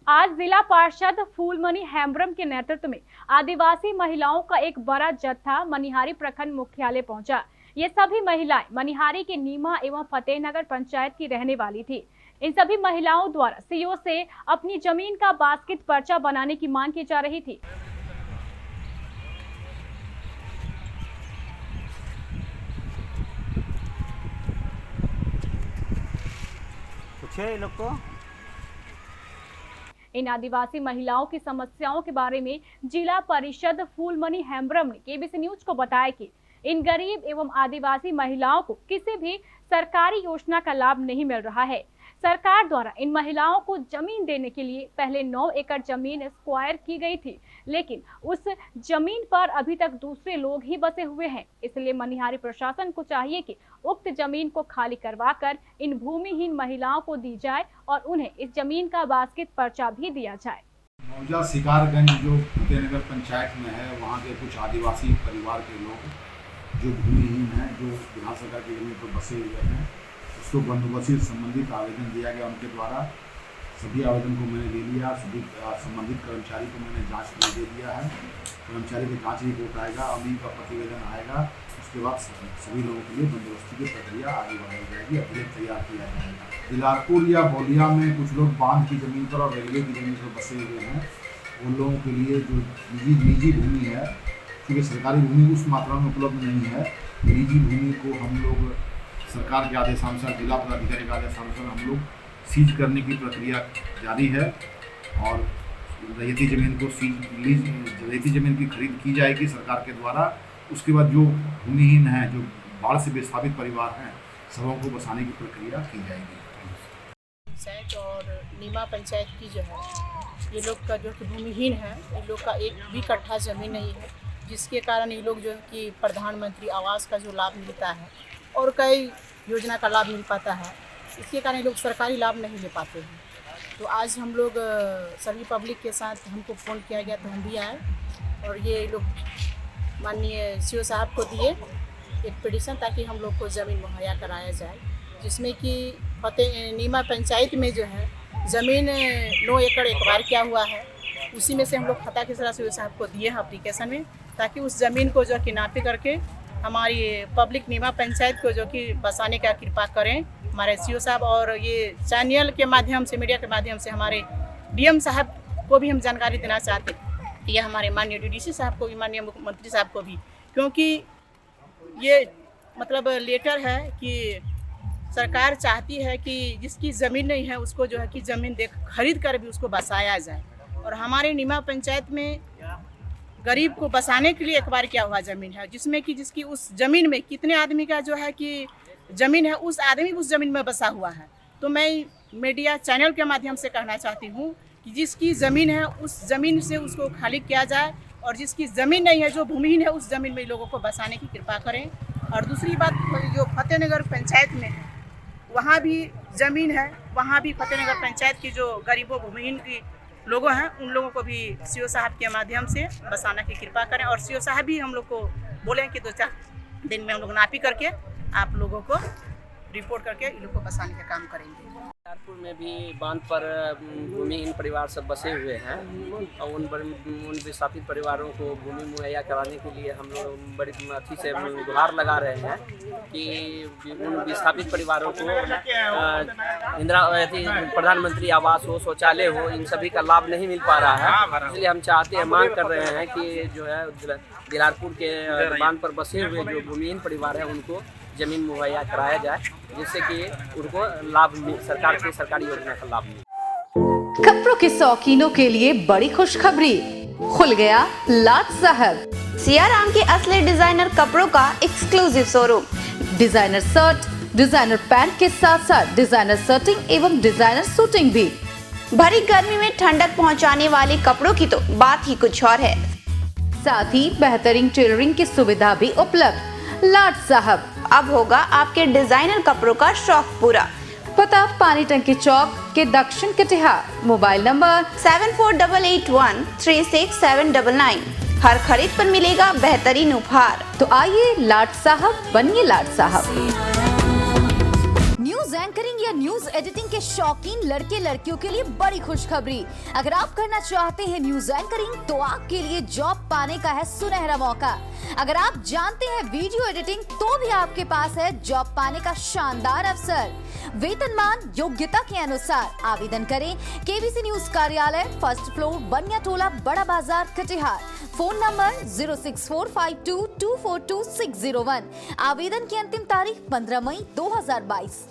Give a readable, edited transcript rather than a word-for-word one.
आज जिला पार्षद फूलमणि हेम्ब्रम के नेतृत्व में आदिवासी महिलाओं का एक बड़ा जत्था मनिहारी प्रखंड मुख्यालय पहुंचा। ये सभी महिलाएं मनिहारी के नीमा एवं फतेहनगर पंचायत की रहने वाली थी। इन सभी महिलाओं द्वारा सीओ से अपनी जमीन का बास्केट पर्चा बनाने की मांग की जा रही थी। लोग को इन आदिवासी महिलाओं की समस्याओं के बारे में जिला परिषद फूलमणि हेम्ब्रम ने केबीसी न्यूज को बताया कि इन गरीब एवं आदिवासी महिलाओं को किसी भी सरकारी योजना का लाभ नहीं मिल रहा है। सरकार द्वारा इन महिलाओं को जमीन देने के लिए पहले 9 एकड़ जमीन स्क्वायर की गई थी, लेकिन उस जमीन पर अभी तक दूसरे लोग ही बसे हुए हैं। इसलिए मनिहारी प्रशासन को चाहिए कि उक्त जमीन को खाली करवाकर इन भूमिहीन महिलाओं को दी जाए और उन्हें इस जमीन का बास्केट पर्चा भी दिया जाए। मौजा शिकारगंज जो फतेहनगर पंचायत में है, वहाँ के कुछ आदिवासी परिवार के लोग जो भूमिहीन हैं, जो बिहार सरकार की जमीन पर बसे हुए हैं, उसको बंदोबस्ती संबंधित आवेदन दिया गया। उनके द्वारा सभी आवेदन को मैंने ले लिया। सभी संबंधित कर्मचारी को मैंने जांच के लिए दे दिया है। कर्मचारी की जांच रिपोर्ट आएगा, अभी का प्रतिवेदन आएगा। उसके बाद सभी लोगों के लिए बंदोबस्ती की प्रक्रिया आगे बढ़ाई जाएगी। अभिलेख तैयार किया जाएगा। दिलारपुर या बौलिया में कुछ लोग बांध की ज़मीन पर और रेलवे की ज़मीन पर बसे हुए हैं। उन लोगों के लिए जो निजी भूमि है, क्योंकि सरकारी भूमि उस मात्रा में उपलब्ध नहीं है, निजी भूमि को हम लोग सरकार के आदेशानुसार, जिला पदाधिकारी के आदेशानुसार हम लोग सीज करने की प्रक्रिया जारी है और रैयती ज़मीन को रैयती ज़मीन की खरीद की जाएगी सरकार के द्वारा। उसके बाद जो भूमिहीन हैं, जो बाढ़ से विस्थापित परिवार हैं, सबों को बसाने की प्रक्रिया की जाएगी। पंचायत और नीमा पंचायत की जो है, ये लोग का जो भूमिहीन है, ये लोग का एक भी कट्ठा ज़मीन नहीं है, जिसके कारण ये लोग जो है कि प्रधानमंत्री आवास का जो लाभ मिलता है और कई योजना का लाभ मिल पाता है, इसके कारण ये लोग सरकारी लाभ नहीं ले पाते हैं। तो आज हम लोग सभी पब्लिक के साथ हमको फ़ोन किया गया तो हम भी आए और ये लोग माननीय सीओ साहब को दिए एक पिटीशन, ताकि हम लोग को ज़मीन मुहैया कराया जाए, जिसमें कि नीमा पंचायत में जो है ज़मीन 9 एकड़ एक्वायर किया हुआ है। उसी में से हम लोग खता की तरह सीओ साहब को दिए हैं एप्लीकेशन में, ताकि उस ज़मीन को जो कि नापी करके हमारी पब्लिक नीमा पंचायत को जो कि बसाने का कृपा करें हमारे सीओ साहब। और ये चैनल के माध्यम से, मीडिया के माध्यम से हमारे डीएम साहब को भी हम जानकारी देना चाहते हैं, या हमारे माननीय डीडीसी साहब को भी, माननीय मुख्यमंत्री साहब को भी, क्योंकि ये मतलब लेटर है कि सरकार चाहती है कि जिसकी ज़मीन नहीं है उसको जो है कि ज़मीन खरीद कर भी उसको बसाया जाए। और हमारे नीमा पंचायत में गरीब को बसाने के लिए एक्वायर किया हुआ ज़मीन है, जिसमें कि जिसकी उस ज़मीन में कितने आदमी का जो है कि ज़मीन है, उस आदमी उस ज़मीन में बसा हुआ है। तो मैं मीडिया चैनल के माध्यम से कहना चाहती हूँ कि जिसकी ज़मीन है उस ज़मीन से उसको खाली किया जाए, और जिसकी ज़मीन नहीं है, जो भूमिहीन है, उस ज़मीन में लोगों को बसाने की कृपा करें। और दूसरी बात, जो फतेहनगर पंचायत में है वहाँ भी ज़मीन है, वहाँ भी फतेहनगर पंचायत की जो गरीबों भूमिहीन की लोगों हैं, उन लोगों को भी सीओ साहब के माध्यम से बसाने की कृपा करें। और सीओ साहब भी हम लोग को बोले कि 2-4 दिन में हम लोग नापी करके आप लोगों को रिपोर्ट करके इन लोग को बसाने का काम करेंगे। दिलारपुर में भी बांध पर भूमिहीन परिवार सब बसे हुए हैं और उन विस्थापित परिवारों को भूमि मुहैया कराने के लिए हम लोग बड़ी अथी से गुहार लगा रहे हैं कि उन विस्थापित परिवारों को प्रधानमंत्री आवास हो, शौचालय हो, इन सभी का लाभ नहीं मिल पा रहा है। इसलिए हम चाहते हैं, मांग कर रहे हैं कि जो है दिलारपुर के बांध पर बसे हुए जो भूमिहीन परिवार हैं उनको जमीन मुहैया कराया जाए, जिससे कि उनको लाभ सरकार की सरकारी योजना का लाभ मिले। कपड़ों के शौकीनों के लिए बड़ी खुशखबरी, खुल गया लाट साहब सियाराम के असली डिजाइनर कपड़ों का exclusive showroom. Designer shirt, designer pant के साथ साथ डिजाइनर शर्टिंग एवं डिजाइनर सूटिंग भी। भरी गर्मी में ठंडक पहुंचाने वाले कपड़ों की तो बात ही कुछ और है। साथ ही बेहतरीन टेलरिंग की सुविधा भी उपलब्ध। लाट साहब अब होगा आपके डिजाइनर कपड़ों का शौक पूरा। पता पानी टंकी चौक के दक्षिण कटिहार। Mobile number 7488136799। हर खरीद पर मिलेगा बेहतरीन उपहार। तो आइए लाट साहब बनिए लाट साहब। न्यूज न्यूज एंकरिंग या न्यूज एडिटिंग के शौकीन लड़के लड़कियों के लिए बड़ी खुशखबरी। अगर आप करना चाहते हैं न्यूज एंकरिंग तो आपके लिए जॉब पाने का है सुनहरा मौका। अगर आप जानते हैं वीडियो एडिटिंग तो भी आपके पास है जॉब पाने का शानदार अवसर। वेतनमान योग्यता के अनुसार आवेदन करें। केबीसी न्यूज कार्यालय, फर्स्ट फ्लोर, बनिया टोला, बड़ा बाजार, कटिहार। Phone number 06452242601। आवेदन की अंतिम तारीख 15 मई 2022।